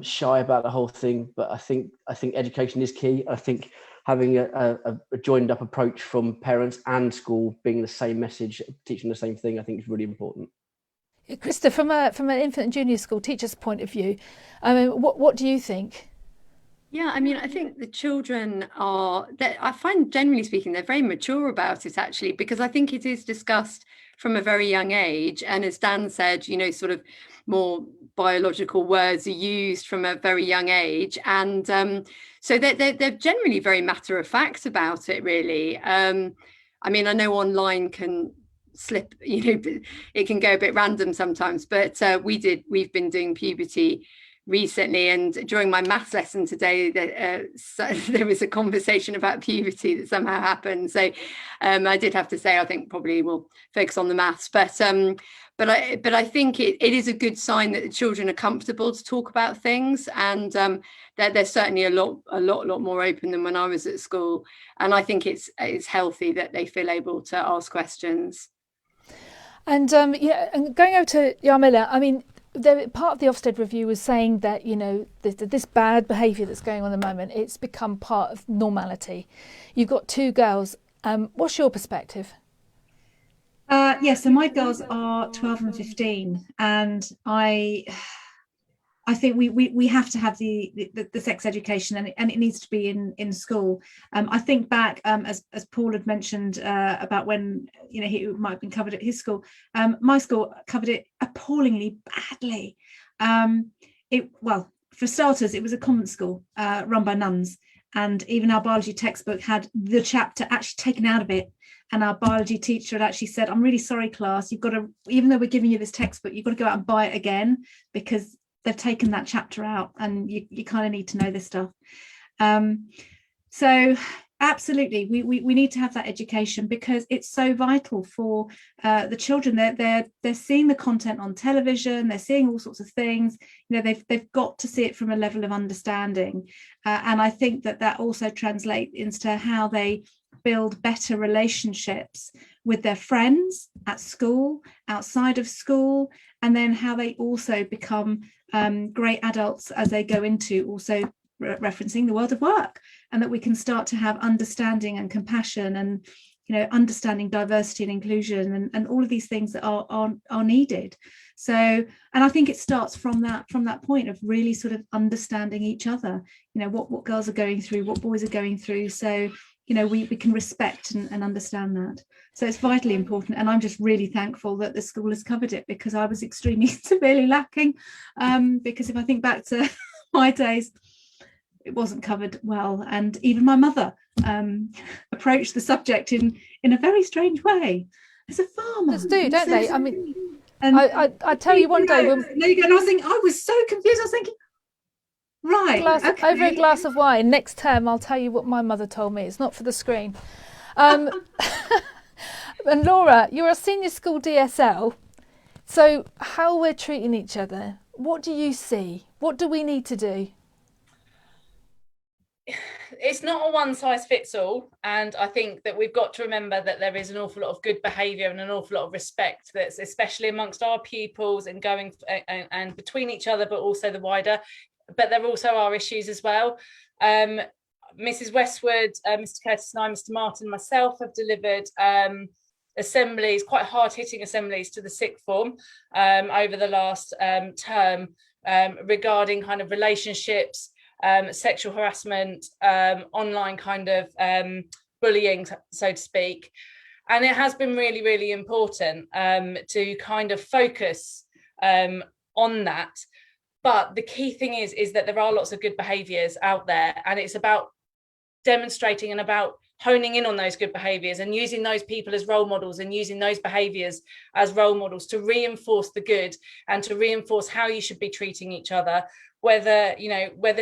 [SPEAKER 5] shy about the whole thing. But I think education is key. I think having a joined up approach from parents and school, being the same message, teaching the same thing, I think is really important.
[SPEAKER 1] Krista, from an infant and junior school teacher's point of view, I mean, what do you think?
[SPEAKER 7] Yeah, I mean, I think the children I find, generally speaking, they're very mature about it, actually, because I think it is discussed from a very young age. And as Dan said, sort of more biological words are used from a very young age. And so they're generally very matter of fact about it, really. I mean, I know online can slip, it can go a bit random sometimes, but we've been doing puberty recently, and during my maths lesson today, there was a conversation about puberty that somehow happened. So I did have to say, I think probably we'll focus on the maths, but I think it is a good sign that the children are comfortable to talk about things, and they're certainly a lot more open than when I was at school. And I think it's healthy that they feel able to ask questions.
[SPEAKER 1] And and going over to Yarmila, I mean, part of the Ofsted review was saying that, you know, this bad behaviour that's going on at the moment, it's become part of normality. You've got two girls. What's your perspective?
[SPEAKER 8] So my girls are 12 and 15, and I think we have to have the sex education, and it needs to be in school. I think back, as Paul had mentioned, about when, you know, he might have been covered at his school. My school covered it appallingly badly. For starters, it was a convent school run by nuns, and even our biology textbook had the chapter actually taken out of it. And our biology teacher had actually said, "I'm really sorry, class, you've got to, even though we're giving you this textbook, you've got to go out and buy it again, because they've taken that chapter out, and you kind of need to know this stuff." So absolutely, we need to have that education, because it's so vital for the children. They're seeing the content on television, they're seeing all sorts of things. You know, they've got to see it from a level of understanding, and I think that also translates into how they build better relationships with their friends at school, outside of school, and then how they also become great adults as they go into also referencing the world of work, and that we can start to have understanding and compassion, and, you know, understanding diversity and inclusion, and all of these things that are needed. So, and I think it starts from that point of really sort of understanding each other, you know, what girls are going through, what boys are going through, so, you know, we can respect and understand that. So it's vitally important, and I'm just really thankful that the school has covered it, because I was extremely severely lacking, because if I think back to my days, it wasn't covered well, and even my mother approached the subject in a very strange way. As a farmer,
[SPEAKER 1] Just do, don't they? I mean, and I tell you one day when
[SPEAKER 8] and I was so confused. I was thinking, right,
[SPEAKER 1] over a glass of wine next term, I'll tell you what my mother told me. It's not for the screen. And Laura, you're a senior school DSL, so how we're treating each other, what do you see? What do we need to do?
[SPEAKER 4] It's not a one size fits all, and I think that we've got to remember that there is an awful lot of good behaviour and an awful lot of respect, that's especially amongst our pupils and going and between each other, but also the wider. But there also are issues as well. Mrs. Westwood, Mr. Curtis and I, Mr. Martin, myself have delivered assemblies, quite hard-hitting assemblies to the sixth form over the last term regarding kind of relationships, sexual harassment, online kind of bullying, so to speak. And it has been really, really important to kind of focus on that. But the key thing is that there are lots of good behaviours out there, and it's about demonstrating and about honing in on those good behaviours and using those people as role models and using those behaviours as role models to reinforce the good and to reinforce how you should be treating each other, whether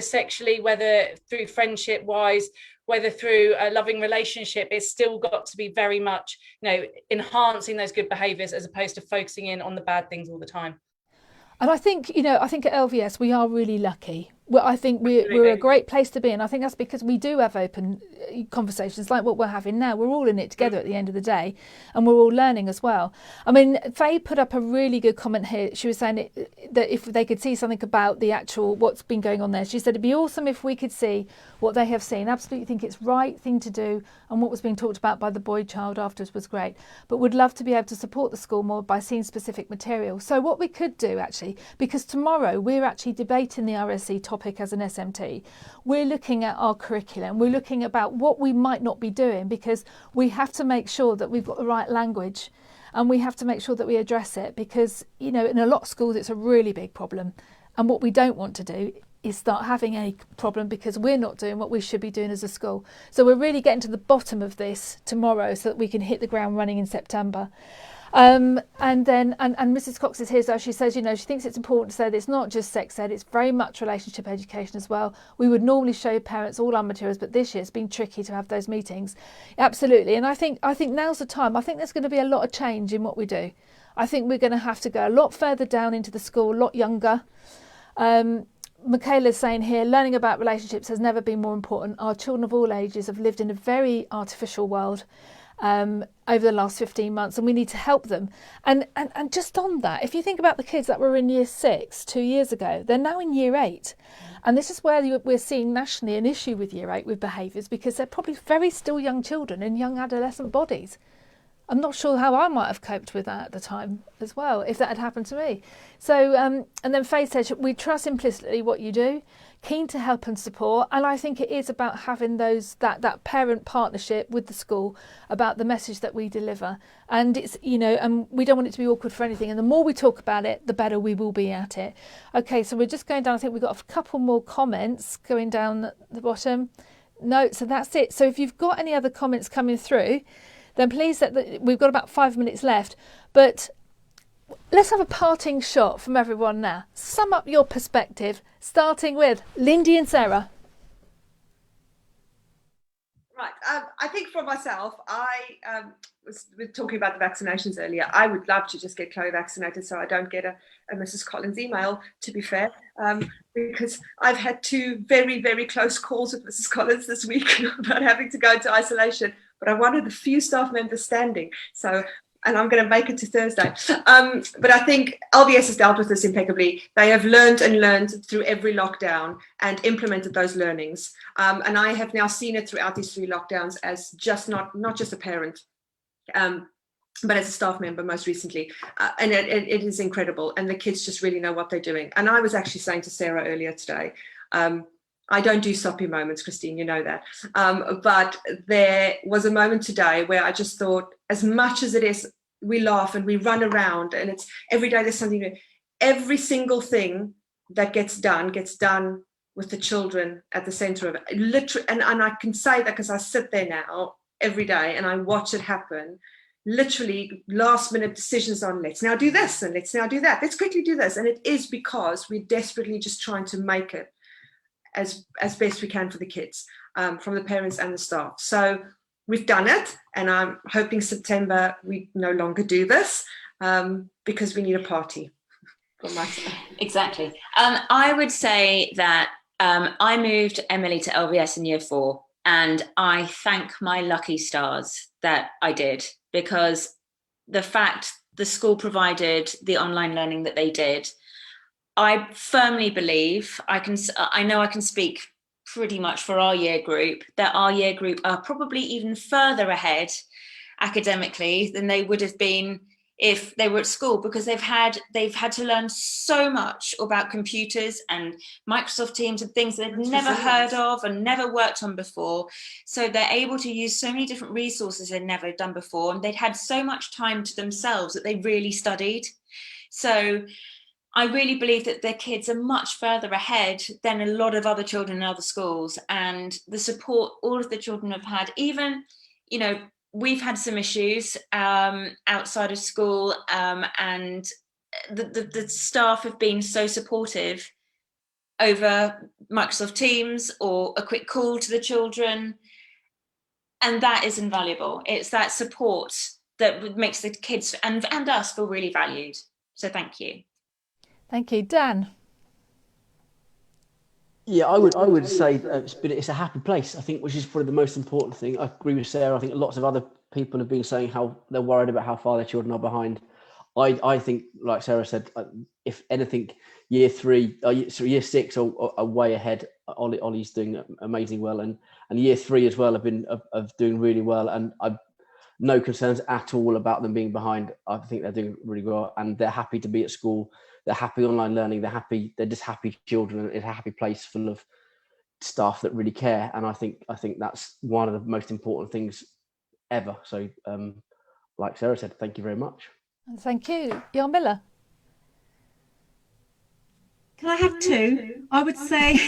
[SPEAKER 4] sexually, whether through friendship wise, whether through a loving relationship. It's still got to be very much, enhancing those good behaviours as opposed to focusing in on the bad things all the time.
[SPEAKER 1] And I think at LVS we are really lucky. Well, I think we're a great place to be, and I think that's because we do have open conversations like what we're having now. We're all in it together at the end of the day, and we're all learning as well. I mean, Faye put up a really good comment here. She was saying that if they could see something about the actual what's been going on there, she said it'd be awesome if we could see what they have seen. Absolutely think it's right thing to do, and what was being talked about by the boy child afterwards was great. But would love to be able to support the school more by seeing specific material. So what we could do actually, because tomorrow we're actually debating the RSE topic as an SMT, we're looking at our curriculum, we're looking about what we might not be doing, because we have to make sure that we've got the right language, and we have to make sure that we address it, because in a lot of schools it's a really big problem, and what we don't want to do is start having a problem because we're not doing what we should be doing as a school. So we're really getting to the bottom of this tomorrow so that we can hit the ground running in September. And Mrs. Cox is here, so she says, she thinks it's important to say that it's not just sex ed, it's very much relationship education as well. We would normally show parents all our materials, but this year it's been tricky to have those meetings. Absolutely. And I think now's the time. I think there's going to be a lot of change in what we do. I think we're going to have to go a lot further down into the school, a lot younger. Michaela's saying here, learning about relationships has never been more important. Our children of all ages have lived in a very artificial world over the last 15 months, and we need to help them. And just on that, if you think about the kids that were in year 6 2 years ago, they're now in year 8. And this is where we're seeing nationally an issue with year 8 with behaviours, because they're probably very still young children in young adolescent bodies. I'm not sure how I might have coped with that at the time as well, if that had happened to me. So, and then Faye said, we trust implicitly what you do, keen to help and support. And I think it is about having that parent partnership with the school about the message that we deliver. And it's, and we don't want it to be awkward for anything. And the more we talk about it, the better we will be at it. Okay, so we're just going down. I think we've got a couple more comments going down the bottom. No, so that's it. So if you've got any other comments coming through, then please, we've got about 5 minutes left, but let's have a parting shot from everyone now. Sum up your perspective, starting with Lindy and Sarah.
[SPEAKER 3] Right. I think for myself, I was talking about the vaccinations earlier. I would love to just get Chloe vaccinated so I don't get a Mrs. Collins email, to be fair, because I've had 2 very, very close calls with Mrs. Collins this week about having to go into isolation. But I wanted a few staff members standing. So, and I'm going to make it to Thursday. But I think LVS has dealt with this impeccably. They have learned and learned through every lockdown and implemented those learnings. And I have now seen it throughout these 3 lockdowns as just not just a parent, but as a staff member most recently. And it is incredible. And the kids just really know what they're doing. And I was actually saying to Sarah earlier today, I don't do soppy moments, Christine, you know that. But there was a moment today where I just thought, as much as it is, we laugh and we run around and it's every day there's something new. Every single thing that gets done with the children at the center of it. Literally, and I can say that because I sit there now every day and I watch it happen. Literally last minute decisions on let's now do this and let's now do that. Let's quickly do this. And it is because we're desperately just trying to make it as best we can for the kids, from the parents and the staff. So we've done it, and I'm hoping September we no longer do this because we need a party. For myself.
[SPEAKER 2] Exactly. I would say that I moved Emily to LVS in year 4, and I thank my lucky stars that I did, because the fact the school provided the online learning that they did, I firmly believe, I know I can speak pretty much for our year group, that our year group are probably even further ahead academically than they would have been if they were at school, because they've had to learn so much about computers and Microsoft Teams and things they've never heard of and never worked on before. So they're able to use so many different resources they'd never done before, and they'd had so much time to themselves that they really studied. So I really believe that their kids are much further ahead than a lot of other children in other schools, and the support all of the children have had, even, we've had some issues outside of school, and the staff have been so supportive over Microsoft Teams or a quick call to the children, and that is invaluable. It's that support that makes the kids and us feel really valued. So thank you.
[SPEAKER 1] Thank you. Dan?
[SPEAKER 5] Yeah, I would say it's a happy place, I think, which is probably the most important thing. I agree with Sarah. I think lots of other people have been saying how they're worried about how far their children are behind. I think, like Sarah said, if anything, year 6 are way ahead. Ollie's doing amazing well, and year 3 as well have been doing really well, and I've no concerns at all about them being behind. I think they're doing really well, and they're happy to be at school. They're happy online learning. They're just happy children. It's a happy place full of staff that really care. And I think that's one of the most important things ever. So, like Sarah said, thank you very much.
[SPEAKER 1] Thank you. Jan Miller?
[SPEAKER 8] Can I have 2? I would say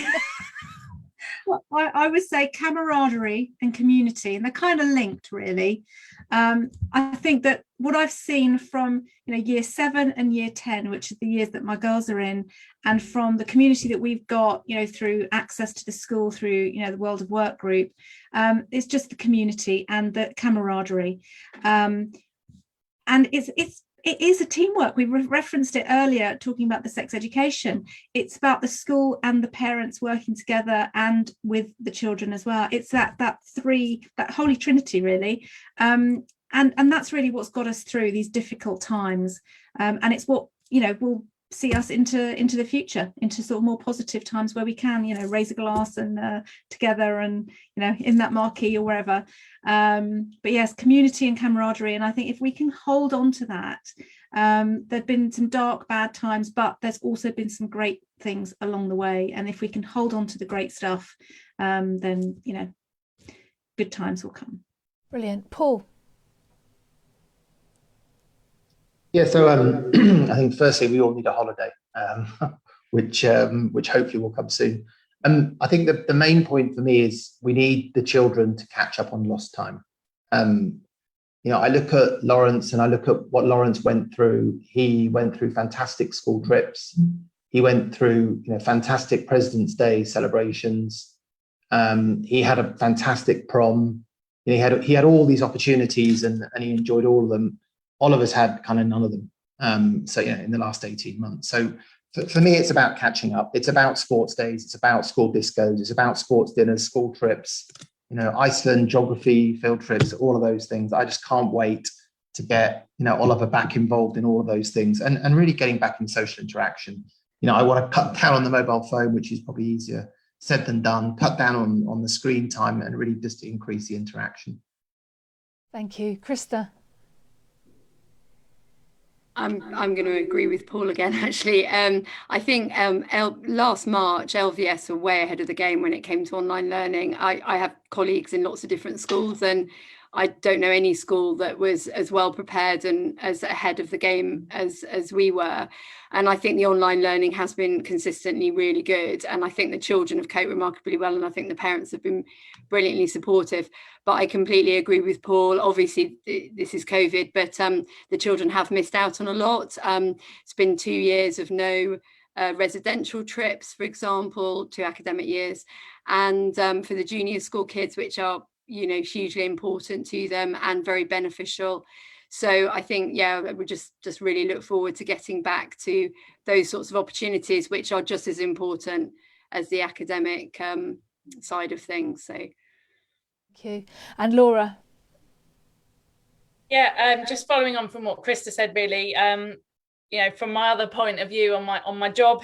[SPEAKER 8] Well, I would say camaraderie and community, and they're kind of linked, really. I think that what I've seen from year 7 and year 10, which are the years that my girls are in, and from the community that we've got, through access to the school, through the World of Work group, it's just the community and the camaraderie, and it is a teamwork. We referenced it earlier, talking about the sex education. It's about the school and the parents working together, and with the children as well. It's that holy trinity, really. And that's really what's got us through these difficult times. And it's what will see us into the future, into sort of more positive times where we can raise a glass and together, and in that marquee or wherever. But yes, community and camaraderie, and I think if we can hold on to that, there've been some dark, bad times, but there's also been some great things along the way, and if we can hold on to the great stuff, then good times will come.
[SPEAKER 1] Brilliant. Paul?
[SPEAKER 6] Yeah, so I think firstly we all need a holiday, which hopefully will come soon. I think that the main point for me is we need the children to catch up on lost time. I look at Lawrence, and I look at what Lawrence went through. He went through fantastic school trips. He went through fantastic President's Day celebrations. He had a fantastic prom. He had all these opportunities, and he enjoyed all of them. All of us had kind of none of them. So in the last 18 months. So for me, it's about catching up. It's about sports days. It's about school discos. It's about sports dinners, school trips, Iceland, geography, field trips, all of those things. I just can't wait to get, Oliver back involved in all of those things, and really getting back in social interaction. I want to cut down on the mobile phone, which is probably easier said than done, cut down on the screen time, and really just increase the interaction.
[SPEAKER 1] Thank you. Krista?
[SPEAKER 7] I'm going to agree with Paul again, actually. I think last March, LVS were way ahead of the game when it came to online learning. I have colleagues in lots of different schools, and I don't know any school that was as well prepared and as ahead of the game as we were. And I think the online learning has been consistently really good. And I think the children have coped remarkably well. And I think the parents have been brilliantly supportive. But I completely agree with Paul. Obviously, this is COVID, but the children have missed out on a lot. It's been 2 years of no residential trips, for example, 2 academic years. And for the junior school kids, which are hugely important to them and very beneficial. So I think, we just really look forward to getting back to those sorts of opportunities, which are just as important as the academic side of things. So thank
[SPEAKER 1] you. And Laura?
[SPEAKER 4] Yeah, just following on from what Krista said, really, from my other point of view on my job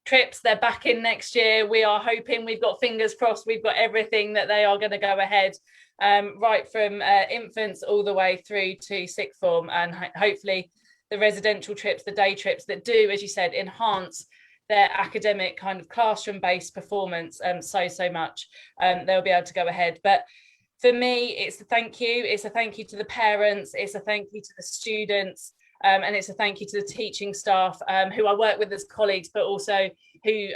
[SPEAKER 4] trips, they're back in next year. We are hoping, we've got fingers crossed, we've got everything that they are going to go ahead, right from infants all the way through to sixth form, and hopefully the residential trips, the day trips that do, as you said, enhance their academic kind of classroom-based performance so much. They'll be able to go ahead. But for me, it's a thank you. It's a thank you to the parents. It's a thank you to the students. And it's a thank you to the teaching staff who I work with as colleagues, but also who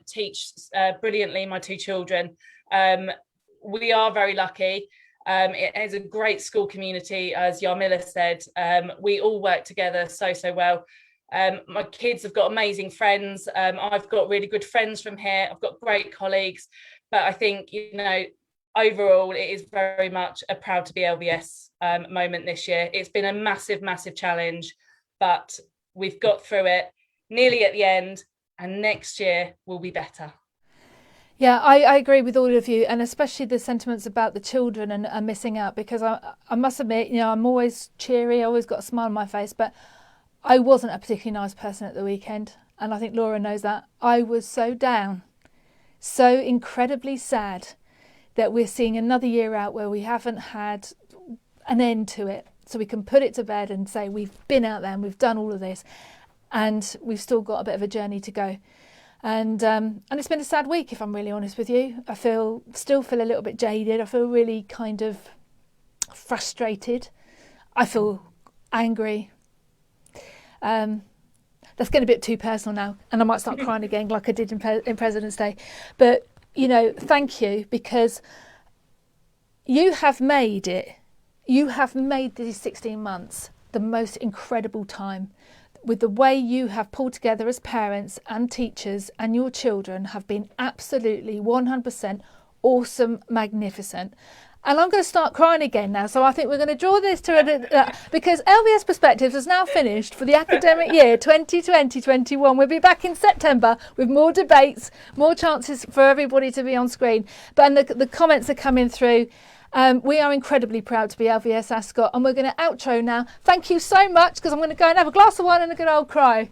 [SPEAKER 4] teach brilliantly my 2 children. We are very lucky. It is a great school community, as Yarmila said. We all work together so well. My kids have got amazing friends. I've got really good friends from here. I've got great colleagues. But I think, overall, it is very much a proud to be LVS moment this year. It's been a massive challenge, but we've got through it, nearly at the end, and next year will be better.
[SPEAKER 1] Yeah, I agree with all of you, and especially the sentiments about the children and missing out, because I must admit, I'm always cheery, I always got a smile on my face, but I wasn't a particularly nice person at the weekend, and I think Laura knows that. I was so down, so incredibly sad that we're seeing another year out where we haven't had an end to it, so we can put it to bed and say we've been out there and we've done all of this, and we've still got a bit of a journey to go. And it's been a sad week, if I'm really honest with you. I still feel a little bit jaded. I feel really kind of frustrated. I feel angry. That's getting a bit too personal now, and I might start crying again like I did in President's Day. But you know, thank you, because you have made these 16 months the most incredible time. With the way you have pulled together as parents and teachers, and your children have been absolutely 100% awesome, magnificent. And I'm going to start crying again now, so I think we're going to draw this to because LVS Perspectives is now finished for the academic year 2020-21. We'll be back in September with more debates, more chances for everybody to be on screen. But the comments are coming through. We are incredibly proud to be LVS Ascot, and we're going to outro now. Thank you so much, because I'm going to go and have a glass of wine and a good old cry.